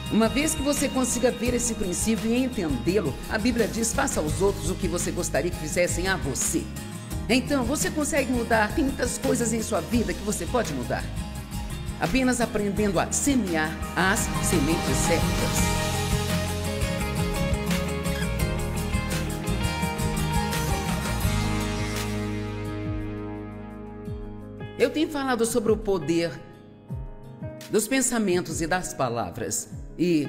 Uma vez que você consiga ver esse princípio e entendê-lo, a Bíblia diz: faça aos outros o que você gostaria que fizessem a você. Então, você consegue mudar tantas coisas em sua vida que você pode mudar, apenas aprendendo a semear as sementes certas. Eu tenho falado sobre o poder dos pensamentos e das palavras. E,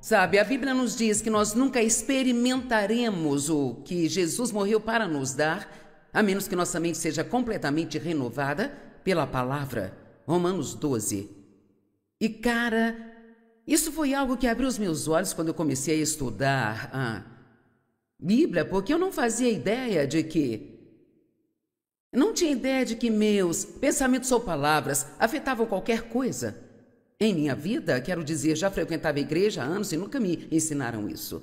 sabe, a Bíblia nos diz que nós nunca experimentaremos o que Jesus morreu para nos dar, a menos que nossa mente seja completamente renovada pela palavra. Romanos 12. E, cara, isso foi algo que abriu os meus olhos quando eu comecei a estudar a Bíblia, porque eu não fazia ideia de que... não tinha ideia de que meus pensamentos ou palavras afetavam qualquer coisa em minha vida. Quero dizer, já frequentava a igreja há anos e nunca me ensinaram isso.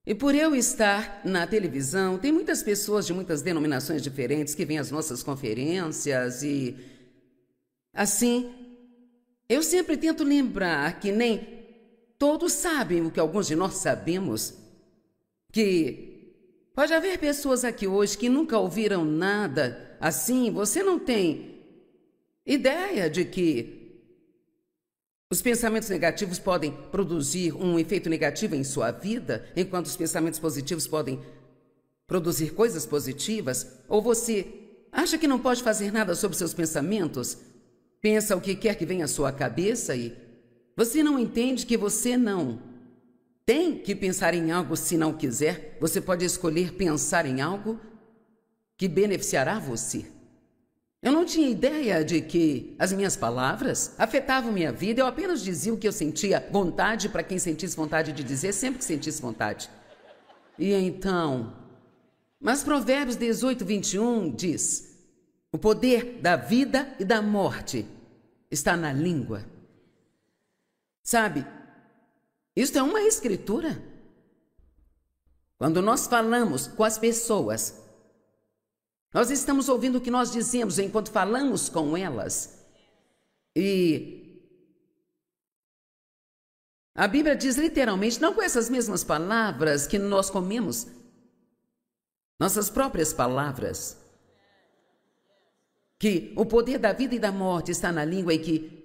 E por eu estar na televisão, tem muitas pessoas de muitas denominações diferentes que vêm às nossas conferências e... assim, eu sempre tento lembrar que nem todos sabem o que alguns de nós sabemos, que pode haver pessoas aqui hoje que nunca ouviram nada assim. Você não tem ideia de que os pensamentos negativos podem produzir um efeito negativo em sua vida, enquanto os pensamentos positivos podem produzir coisas positivas? Ou você acha que não pode fazer nada sobre seus pensamentos? Pensa o que quer que venha à sua cabeça e você não entende que você não tem que pensar em algo se não quiser. Você pode escolher pensar em algo que beneficiará você. Eu não tinha ideia de que as minhas palavras afetavam minha vida. Eu apenas dizia o que eu sentia vontade para quem sentisse vontade de dizer, sempre que sentisse vontade. E então... mas Provérbios 18, 21 diz: o poder da vida e da morte está na língua. Sabe, isto é uma escritura. Quando nós falamos com as pessoas, nós estamos ouvindo o que nós dizemos enquanto falamos com elas. E a Bíblia diz literalmente, não com essas mesmas palavras, que nós comemos nossas próprias palavras, que o poder da vida e da morte está na língua e que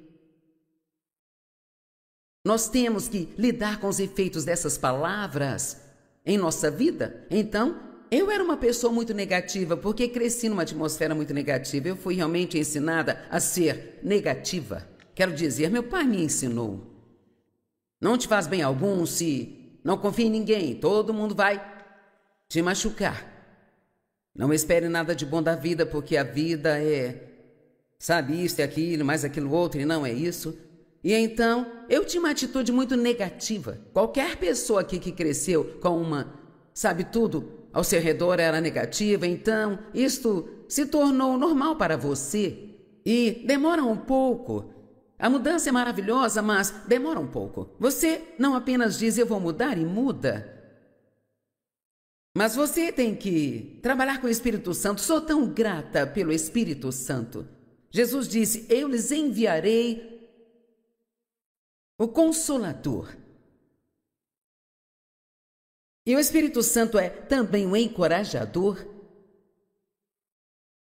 nós temos que lidar com os efeitos dessas palavras em nossa vida. Então, eu era uma pessoa muito negativa, porque cresci numa atmosfera muito negativa. Eu fui realmente ensinada a ser negativa. Quero dizer, meu pai me ensinou: não te faz bem algum se não confia em ninguém. Todo mundo vai te machucar. Não espere nada de bom da vida, porque a vida é, sabe, isso e aquilo, mais aquilo outro, e não é isso. E então, eu tinha uma atitude muito negativa. Qualquer pessoa aqui que cresceu com uma, sabe, tudo ao seu redor era negativa, então isto se tornou normal para você. E demora um pouco. A mudança é maravilhosa, mas demora um pouco. Você não apenas diz, eu vou mudar, e muda. Mas você tem que trabalhar com o Espírito Santo. Sou tão grata pelo Espírito Santo. Jesus disse, eu lhes enviarei o Consolador. E o Espírito Santo é também um encorajador.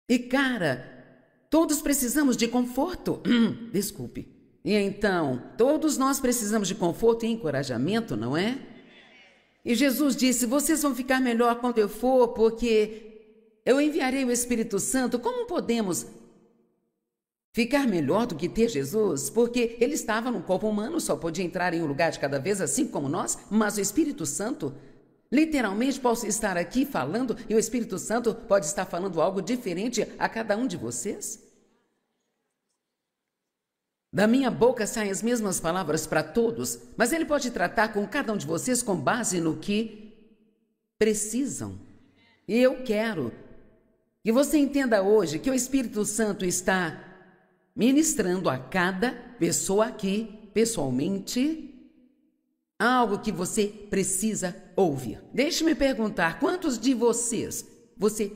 E, cara, todos precisamos de conforto. Desculpe. E então, todos nós precisamos de conforto e encorajamento, não é? E Jesus disse, vocês vão ficar melhor quando eu for, porque eu enviarei o Espírito Santo. Como podemos ficar melhor do que ter Jesus? Porque ele estava no corpo humano, só podia entrar em um lugar de cada vez, assim como nós, mas o Espírito Santo, literalmente, posso estar aqui falando e o Espírito Santo pode estar falando algo diferente a cada um de vocês. Da minha boca saem as mesmas palavras para todos, mas ele pode tratar com cada um de vocês com base no que precisam. E eu quero que você entenda hoje que o Espírito Santo está ministrando a cada pessoa aqui, pessoalmente, algo que você precisa ouvir. Deixe-me perguntar, quantos de vocês, você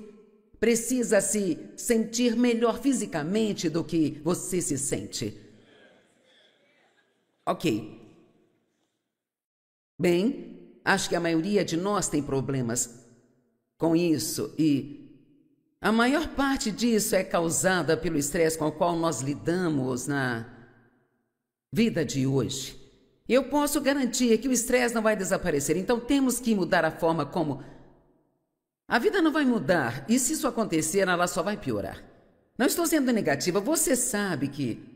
precisa se sentir melhor fisicamente do que você se sente? Ok. Bem, acho que a maioria de nós tem problemas com isso e a maior parte disso é causada pelo estresse com o qual nós lidamos na vida de hoje. Eu posso garantir que o estresse não vai desaparecer, então temos que mudar a forma como... A vida não vai mudar e se isso acontecer, ela só vai piorar. Não estou sendo negativa, você sabe que...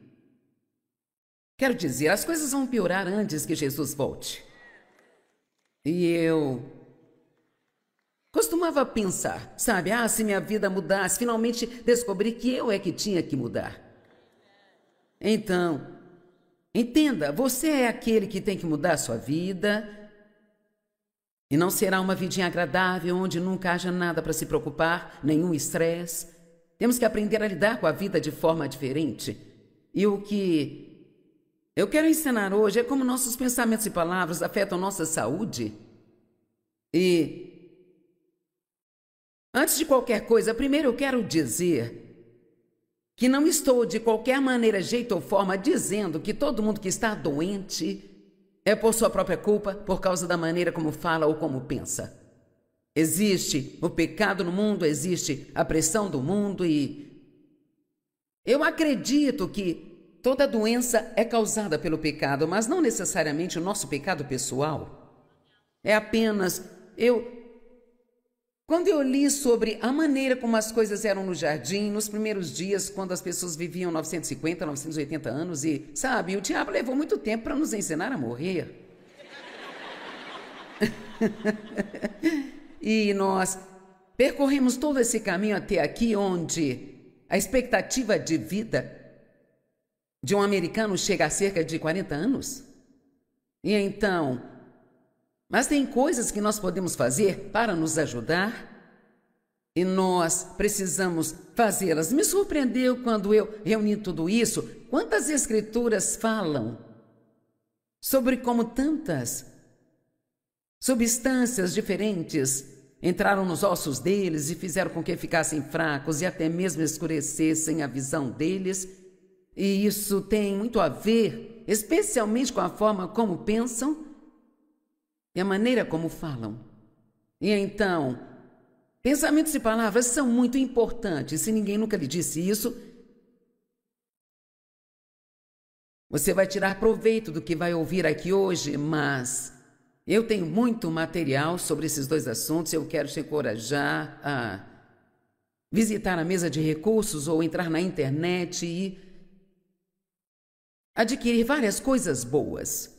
Quero dizer, as coisas vão piorar antes que Jesus volte. E eu costumava pensar, sabe? Se minha vida mudasse, finalmente descobri que eu é que tinha que mudar. Então, entenda, você é aquele que tem que mudar a sua vida. E não será uma vidinha agradável, onde nunca haja nada para se preocupar, nenhum estresse. Temos que aprender a lidar com a vida de forma diferente. E o que eu quero ensinar hoje é como nossos pensamentos e palavras afetam nossa saúde. E, antes de qualquer coisa, primeiro eu quero dizer que não estou de qualquer maneira, jeito ou forma dizendo que todo mundo que está doente é por sua própria culpa, por causa da maneira como fala ou como pensa. Existe o pecado no mundo, existe a pressão do mundo e eu acredito que toda doença é causada pelo pecado, mas não necessariamente o nosso pecado pessoal. É apenas quando eu li sobre a maneira como as coisas eram no jardim, nos primeiros dias, quando as pessoas viviam 950, 980 anos e, sabe, o diabo levou muito tempo para nos ensinar a morrer. E nós percorremos todo esse caminho até aqui, onde a expectativa de vida de um americano chega a cerca de 40 anos. E então, mas tem coisas que nós podemos fazer para nos ajudar e nós precisamos fazê-las. Me surpreendeu quando eu reuni tudo isso, quantas escrituras falam sobre como tantas substâncias diferentes entraram nos ossos deles e fizeram com que ficassem fracos e até mesmo escurecessem a visão deles. E isso tem muito a ver, especialmente com a forma como pensam e a maneira como falam. E então, pensamentos e palavras são muito importantes. Se ninguém nunca lhe disse isso, você vai tirar proveito do que vai ouvir aqui hoje, mas eu tenho muito material sobre esses dois assuntos. Eu quero te encorajar a visitar a mesa de recursos ou entrar na internet e adquirir várias coisas boas.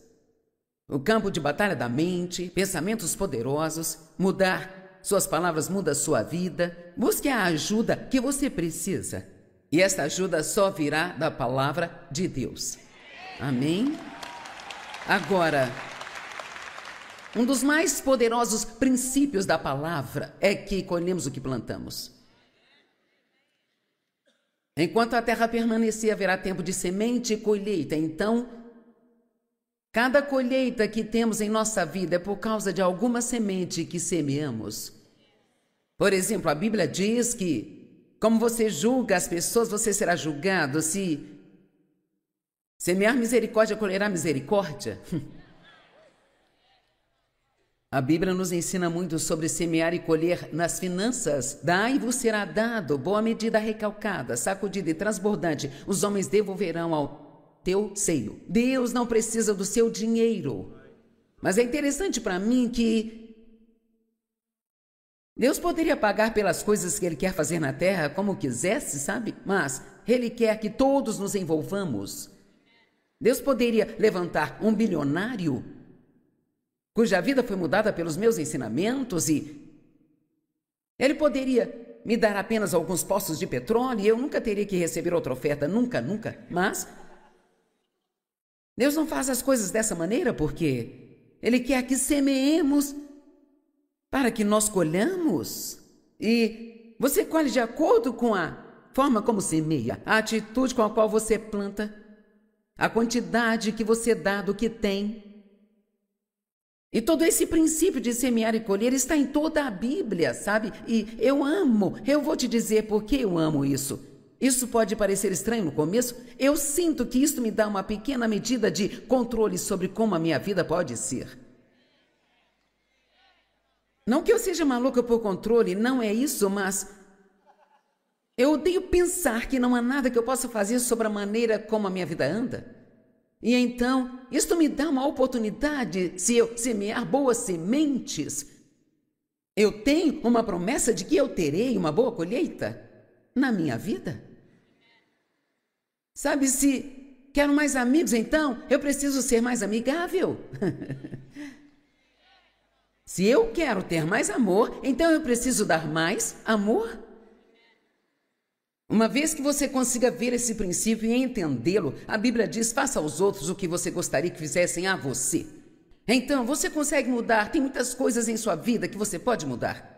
O campo de batalha da mente, pensamentos poderosos, mudar suas palavras muda a sua vida. Busque a ajuda que você precisa. E esta ajuda só virá da palavra de Deus. Amém? Agora, um dos mais poderosos princípios da palavra é que colhemos o que plantamos. Enquanto a terra permanecer, haverá tempo de semente e colheita. Então, cada colheita que temos em nossa vida é por causa de alguma semente que semeamos. Por exemplo, a Bíblia diz que, como você julga as pessoas, você será julgado. Se semear misericórdia, colherá misericórdia. A Bíblia nos ensina muito sobre semear e colher nas finanças. Dai-vos será dado, boa medida recalcada, sacudida e transbordante, os homens devolverão ao teu seio. Deus não precisa do seu dinheiro. Mas é interessante para mim que Deus poderia pagar pelas coisas que Ele quer fazer na terra como quisesse, sabe? Mas Ele quer que todos nos envolvamos. Deus poderia levantar um bilionário cuja vida foi mudada pelos meus ensinamentos e Ele poderia me dar apenas alguns poços de petróleo e eu nunca teria que receber outra oferta, nunca. Mas Deus não faz as coisas dessa maneira porque Ele quer que semeemos para que nós colhamos. E você colhe de acordo com a forma como semeia, a atitude com a qual você planta, a quantidade que você dá do que tem. E todo esse princípio de semear e colher está em toda a Bíblia, sabe? E eu vou te dizer por que eu amo isso. Isso pode parecer estranho no começo. Eu sinto que isso me dá uma pequena medida de controle sobre como a minha vida pode ser. Não que eu seja maluca por controle, não é isso, mas eu odeio pensar que não há nada que eu possa fazer sobre a maneira como a minha vida anda. E então, isso me dá uma oportunidade, se eu semear boas sementes, eu tenho uma promessa de que eu terei uma boa colheita na minha vida. Sabe, se quero mais amigos, então eu preciso ser mais amigável. Se eu quero ter mais amor, então eu preciso dar mais amor. Uma vez que você consiga ver esse princípio e entendê-lo, a Bíblia diz: faça aos outros o que você gostaria que fizessem a você. Então, você consegue mudar. Tem muitas coisas em sua vida que você pode mudar.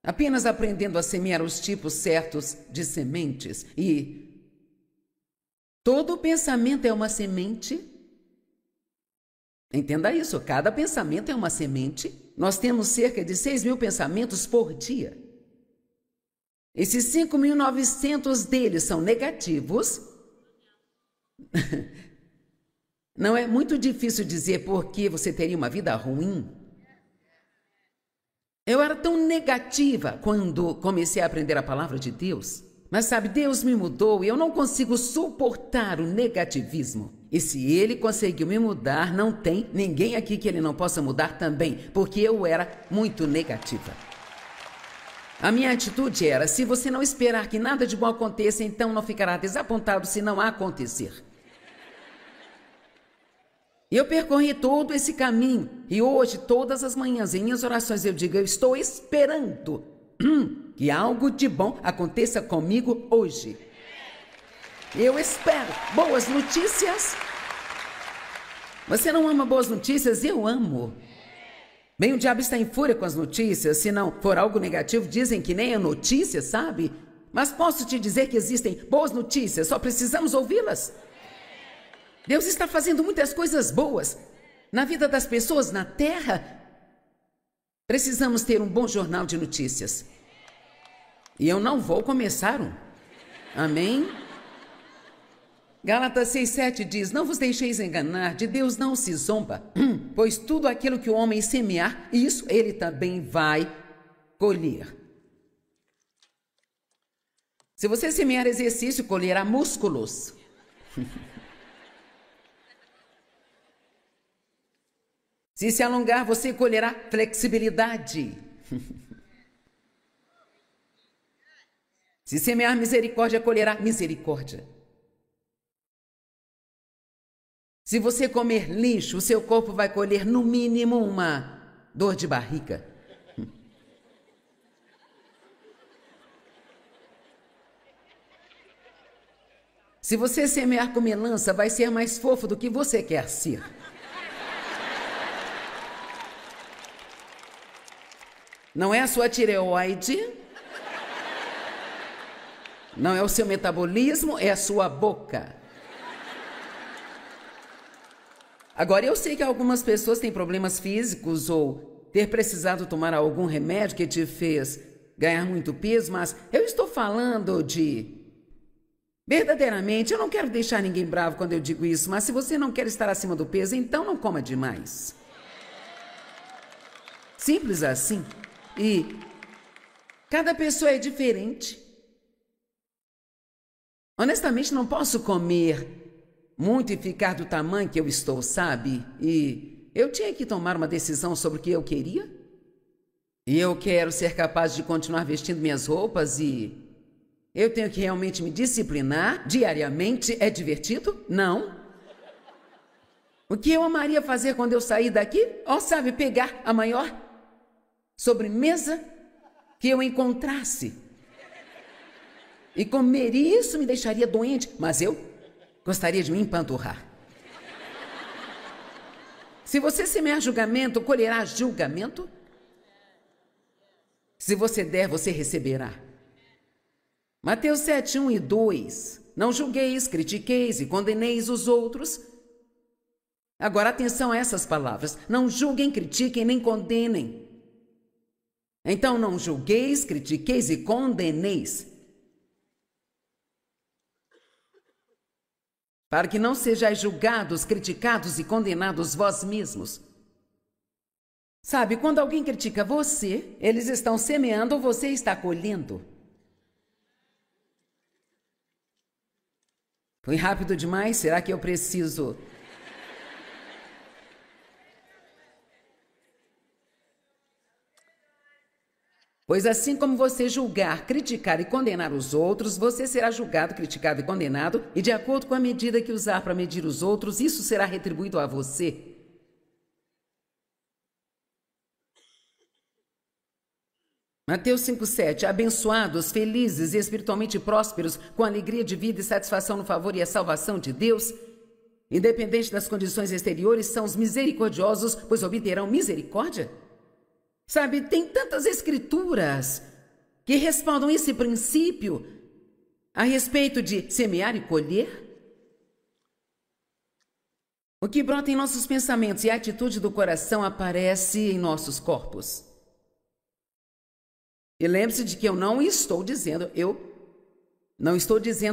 Apenas aprendendo a semear os tipos certos de sementes. E todo pensamento é uma semente. Entenda isso, cada pensamento é uma semente. Nós temos cerca de 6.000 pensamentos por dia. Esses 5.900 deles são negativos. Não é muito difícil dizer por que você teria uma vida ruim. Eu era tão negativa quando comecei a aprender a palavra de Deus. Mas sabe, Deus me mudou e eu não consigo suportar o negativismo. E se Ele conseguiu me mudar, não tem ninguém aqui que Ele não possa mudar também, porque eu era muito negativa. A minha atitude era: se você não esperar que nada de bom aconteça, então não ficará desapontado se não acontecer. Eu percorri todo esse caminho e hoje, todas as manhãs, em minhas orações, eu digo: eu estou esperando que algo de bom aconteça comigo hoje. Eu espero boas notícias. Você não ama boas notícias? Eu amo. Bem, o diabo está em fúria com as notícias. Se não for algo negativo, dizem que nem é notícia, sabe? Mas posso te dizer que existem boas notícias, só precisamos ouvi-las. Deus está fazendo muitas coisas boas na vida das pessoas na terra. Precisamos ter um bom jornal de notícias. E eu não vou começar um. Amém? Gálatas 6:7 diz: não vos deixeis enganar, de Deus não se zomba, pois tudo aquilo que o homem semear, isso ele também vai colher. Se você semear exercício, colherá músculos. Se alongar, você colherá flexibilidade. Se semear misericórdia, colherá misericórdia. Se você comer lixo, o seu corpo vai colher no mínimo uma dor de barriga. Se você semear com melança, vai ser mais fofo do que você quer ser. Não é a sua tireoide, não é o seu metabolismo, é a sua boca. Agora, eu sei que algumas pessoas têm problemas físicos ou ter precisado tomar algum remédio que te fez ganhar muito peso, mas eu estou falando de... Verdadeiramente, eu não quero deixar ninguém bravo quando eu digo isso, mas se você não quer estar acima do peso, então não coma demais. Simples assim. E cada pessoa é diferente. Honestamente, não posso comer muito e ficar do tamanho que eu estou, sabe? E eu tinha que tomar uma decisão sobre o que eu queria. E eu quero ser capaz de continuar vestindo minhas roupas e eu tenho que realmente me disciplinar diariamente. É divertido? Não. O que eu amaria fazer quando eu sair daqui? Sabe, pegar a maior sobremesa que eu encontrasse e comer. Isso me deixaria doente, mas eu gostaria de me empanturrar. Se você semear julgamento, colherá julgamento. Se você der, você receberá. Mateus 7, 1 e 2. Não julgueis, critiqueis e condeneis os outros. Agora, atenção a essas palavras. Não julguem, critiquem, nem condenem. Então, não julgueis, critiqueis e condeneis. para que não sejais julgados, criticados e condenados vós mesmos. Sabe, quando alguém critica você, eles estão semeando ou você está colhendo. Foi rápido demais? Será que eu preciso? Pois assim como você julgar, criticar e condenar os outros, você será julgado, criticado e condenado, e de acordo com a medida que usar para medir os outros, isso será retribuído a você. Mateus 5,7. Abençoados, felizes e espiritualmente prósperos, com alegria de vida e satisfação no favor e a salvação de Deus, independente das condições exteriores, são os misericordiosos, pois obterão misericórdia. Sabe, tem tantas escrituras que respaldam esse princípio a respeito de semear e colher. O que brota em nossos pensamentos e a atitude do coração aparece em nossos corpos. E lembre-se de que eu não estou dizendo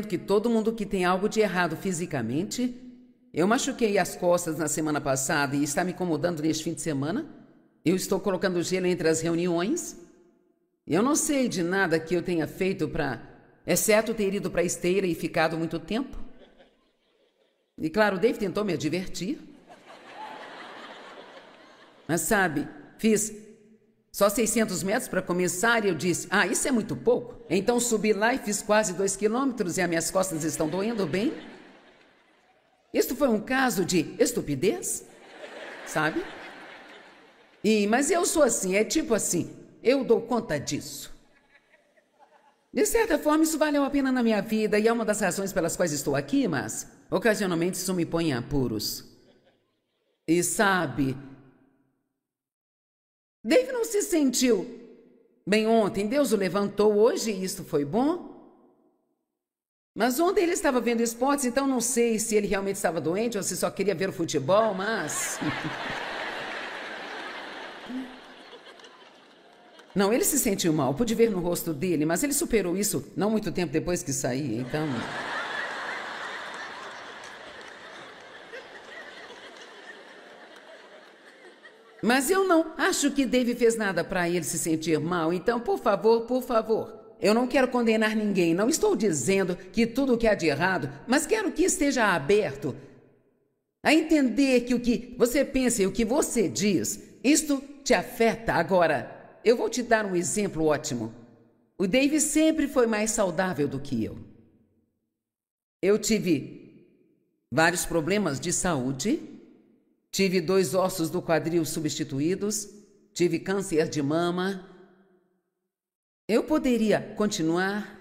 que todo mundo que tem algo de errado fisicamente. Eu machuquei as costas na semana passada e está me incomodando neste fim de semana. Eu estou colocando gelo entre as reuniões. Eu não sei de nada que eu tenha feito exceto ter ido para a esteira e ficado muito tempo. E claro, o Dave tentou me advertir. Mas sabe, fiz só 600 metros para começar e eu disse, isso é muito pouco. Então subi lá e fiz quase 2 quilômetros e as minhas costas estão doendo bem. Isto foi um caso de estupidez, sabe? Mas eu sou assim, é tipo assim, eu dou conta disso. De certa forma, isso valeu a pena na minha vida e é uma das razões pelas quais estou aqui, mas ocasionalmente isso me põe em apuros. E sabe, Dave não se sentiu bem ontem, Deus o levantou hoje e isto foi bom. Mas ontem ele estava vendo esportes, então não sei se ele realmente estava doente ou se só queria ver o futebol, mas... Não, ele se sentiu mal, pude ver no rosto dele, mas ele superou isso não muito tempo depois que saí, então... Mas eu não acho que Dave fez nada para ele se sentir mal, então, por favor, eu não quero condenar ninguém, não estou dizendo que tudo o que há de errado, mas quero que esteja aberto a entender que o que você pensa e o que você diz, isto te afeta. Agora, eu vou te dar um exemplo ótimo. O Dave sempre foi mais saudável do que eu. Eu tive vários problemas de saúde, tive 2 ossos do quadril substituídos, tive câncer de mama. Eu poderia continuar,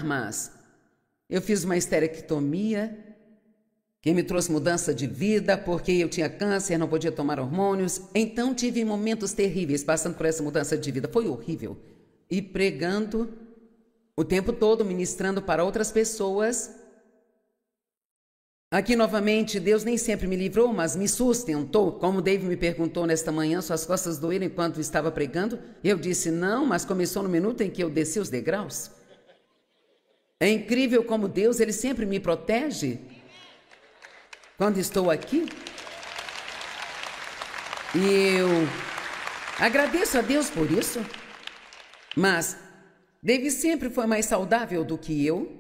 mas eu fiz uma esterectomia que me trouxe mudança de vida porque eu tinha câncer, não podia tomar hormônios. Então tive momentos terríveis passando por essa mudança de vida. Foi horrível. E pregando o tempo todo, ministrando para outras pessoas. Aqui novamente, Deus nem sempre me livrou, mas me sustentou. Como Dave me perguntou nesta manhã, suas costas doeram enquanto estava pregando? Eu disse não, mas começou no minuto em que eu desci os degraus. É incrível como Deus, Ele sempre me protege quando estou aqui. E eu agradeço a Deus por isso. Mas Dave sempre foi mais saudável do que eu.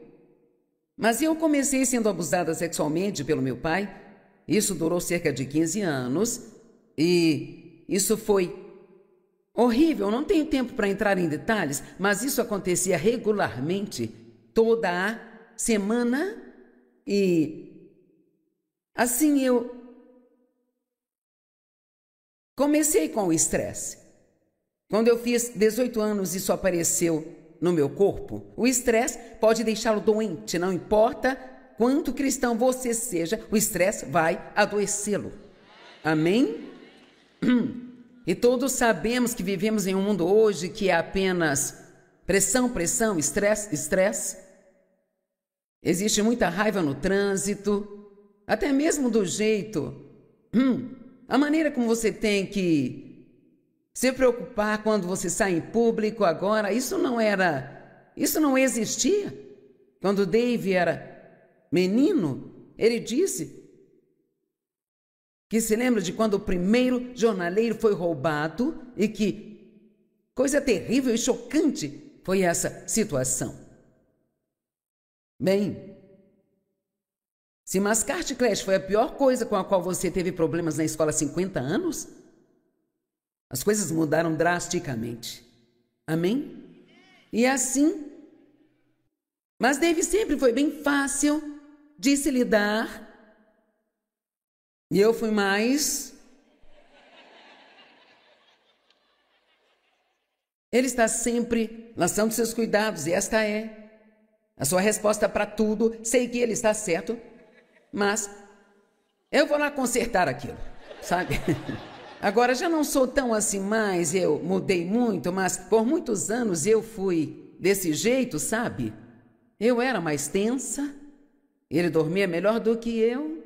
Mas eu comecei sendo abusada sexualmente pelo meu pai. Isso durou cerca de 15 anos. E isso foi horrível. Não tenho tempo para entrar em detalhes, mas isso acontecia regularmente, toda a semana. E assim eu comecei com o estresse. Quando eu fiz 18 anos, isso apareceu no meu corpo. O estresse pode deixá-lo doente, não importa quanto cristão você seja, o estresse vai adoecê-lo. Amém? E todos sabemos que vivemos em um mundo hoje que é apenas pressão, estresse. Existe muita raiva no trânsito, até mesmo do jeito, a maneira como você tem que se preocupar quando você sai em público agora, isso não existia. Quando Dave era menino, ele disse que se lembra de quando o primeiro jornaleiro foi roubado e que coisa terrível e chocante foi essa situação. Bem, se mascar chiclete foi a pior coisa com a qual você teve problemas na escola há 50 anos, as coisas mudaram drasticamente. Amém? E assim, mas David sempre foi bem fácil de se lidar. E eu fui mais. Ele está sempre lançando seus cuidados, e esta é a sua resposta para tudo. Sei que ele está certo, mas eu vou lá consertar aquilo, sabe? Agora já não sou tão assim mais, eu mudei muito, mas por muitos anos eu fui desse jeito, sabe? Eu era mais tensa, ele dormia melhor do que eu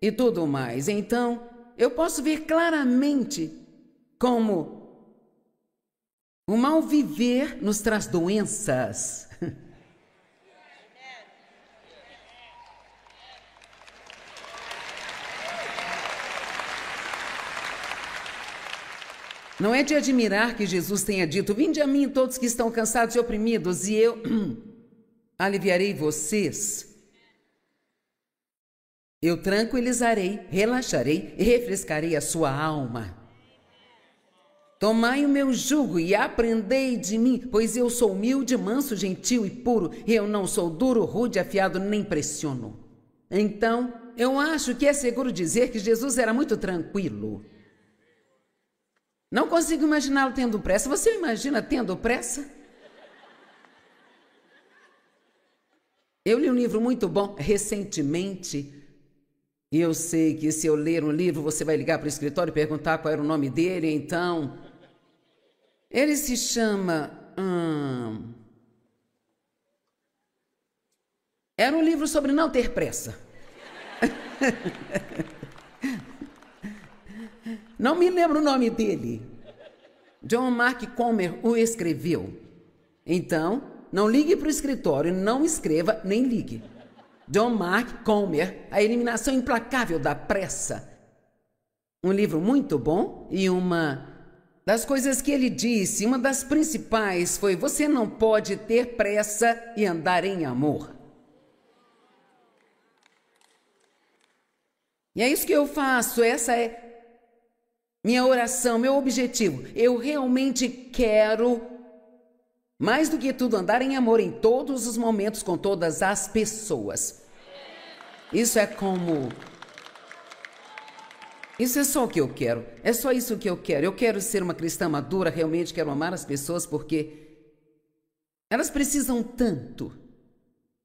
e tudo mais. Então, eu posso ver claramente como o mal viver nos traz doenças. Não é de admirar que Jesus tenha dito: vinde a mim todos que estão cansados e oprimidos, e eu aliviarei vocês. Eu tranquilizarei, relaxarei e refrescarei a sua alma. Tomai o meu jugo e aprendei de mim, pois eu sou humilde, manso, gentil e puro, e eu não sou duro, rude, afiado, nem pressiono. Então, eu acho que é seguro dizer que Jesus era muito tranquilo. Não consigo imaginá-lo tendo pressa. Você imagina tendo pressa? Eu li um livro muito bom recentemente, e eu sei que se eu ler um livro, você vai ligar para o escritório e perguntar qual era o nome dele, então... Ele se chama... Era um livro sobre não ter pressa. Não me lembro o nome dele. John Mark Comer o escreveu. Então, não ligue para o escritório, não escreva, nem ligue. John Mark Comer, A Eliminação Implacável da Pressa. Um livro muito bom, e uma das coisas que ele disse, uma das principais foi: você não pode ter pressa e andar em amor. E é isso que eu faço, essa é minha oração, meu objetivo. Eu realmente quero, mais do que tudo, andar em amor em todos os momentos, com todas as pessoas. Isso é como... Isso é só o que eu quero. É só isso que eu quero. Eu quero ser uma cristã madura, realmente quero amar as pessoas, porque elas precisam tanto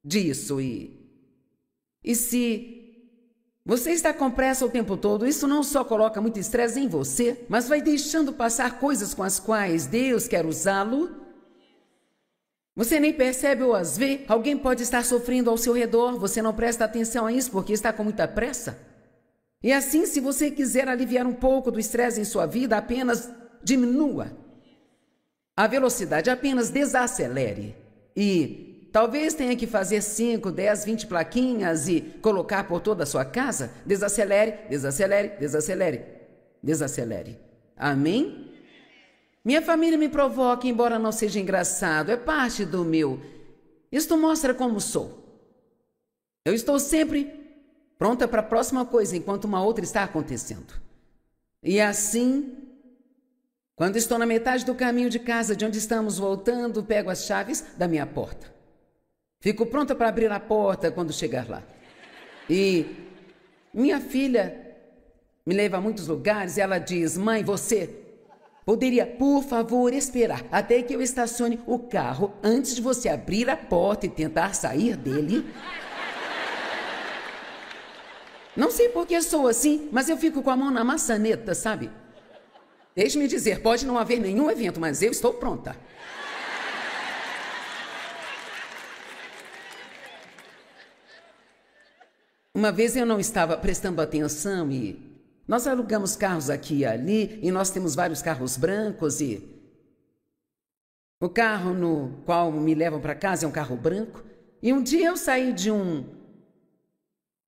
disso. E se você está com pressa o tempo todo, isso não só coloca muito estresse em você, mas vai deixando passar coisas com as quais Deus quer usá-lo. Você nem percebe ou as vê. Alguém pode estar sofrendo ao seu redor, você não presta atenção a isso porque está com muita pressa. E assim, se você quiser aliviar um pouco do estresse em sua vida, apenas diminua a velocidade, apenas desacelere. E talvez tenha que fazer 5, 10, 20 plaquinhas e colocar por toda a sua casa. Desacelere, desacelere, desacelere, desacelere. Amém? Minha família me provoca, embora não seja engraçado. É parte do meu. Isto mostra como sou. Eu estou sempre pronta para a próxima coisa, enquanto uma outra está acontecendo. E assim, quando estou na metade do caminho de casa, de onde estamos voltando, pego as chaves da minha porta. Fico pronta para abrir a porta quando chegar lá. E minha filha me leva a muitos lugares e ela diz: mãe, você poderia, por favor, esperar até que eu estacione o carro antes de você abrir a porta e tentar sair dele? Não sei por que sou assim, mas eu fico com a mão na maçaneta, sabe? Deixe-me dizer, pode não haver nenhum evento, mas eu estou pronta. Uma vez eu não estava prestando atenção e nós alugamos carros aqui e ali, e nós temos vários carros brancos, e o carro no qual me levam para casa é um carro branco. E um dia eu saí de um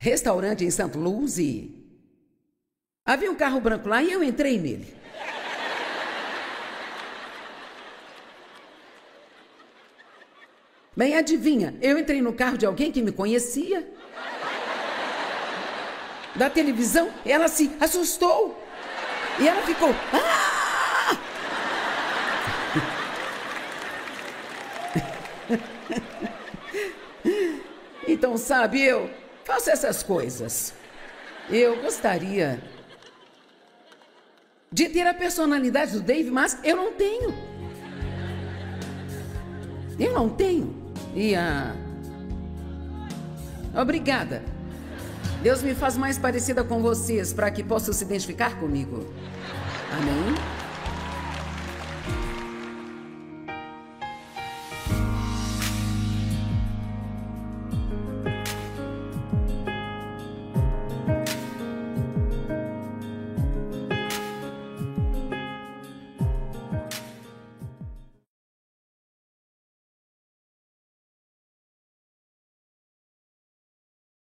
restaurante em Santo Luz e havia um carro branco lá e eu entrei nele. Bem, adivinha, eu entrei no carro de alguém que me conhecia. Da televisão, ela se assustou. E ela ficou... Ah! Então, sabe, eu faço essas coisas. Eu gostaria de ter a personalidade do Dave, mas eu não tenho. Eu não tenho. E obrigada. Deus me faz mais parecida com vocês para que possam se identificar comigo. Amém?